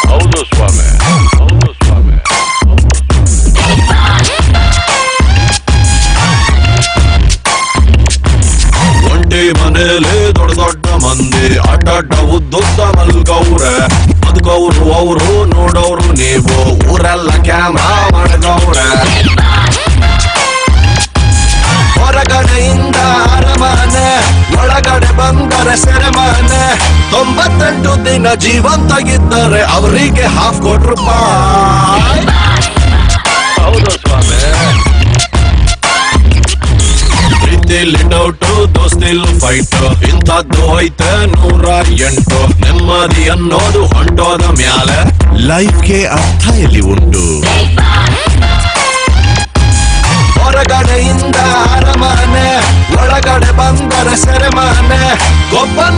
ಹೌದು ಸ್ವಾಮಿ, ಹೌದು ಸ್ವಾಮಿ. ಒಂಟಿ ಮನೇಲಿ ದೊಡ್ಡ ದೊಡ್ಡ ಮಂದಿ ಅಡ್ಡ ಉದ್ದುದ್ದ ಮಲ್ಗವ್ರೆ. ಬದುಕವ್ರು ಅವರು ನೋಡೋರು ನೀವು, ಊರೆಲ್ಲ ಕ್ಯಾಮ್ರಾ ಮಾಡ್ಗವ್ರೆ. ಹೊರಗಡೆಯಿಂದ ಅರಮನೆ, ಒಳಗಡೆ ಬಂದರೆ ಸೆರೆಮನೆ. 98 ದಿನ ಜೀವಂತಾಗಿದ್ದರೆ ಅವರಿಗೆ ₹50,000. ಹೌದು ಸ್ವಾಮಿ. ಪ್ರೀತಿಲಿ ಡೌಟು, ದೋಸ್ತಿಲ್ ಫೈಟ್, ಇಂಥದ್ದು ಐತೆ 108. ನೆಮ್ಮದಿ ಅನ್ನೋದು ಹೊಂಟೋದ ಮ್ಯಾಲೆ ಲೈಫ್ಗೆ ಅರ್ಥ ಎಲ್ಲಿ ಉಂಟು. ಹೊರಗಡೆಯಿಂದ ಅರಮನೆ, ಒಳಗಡೆ ಬಂದರೆ ಸೆರೆಮನೆ.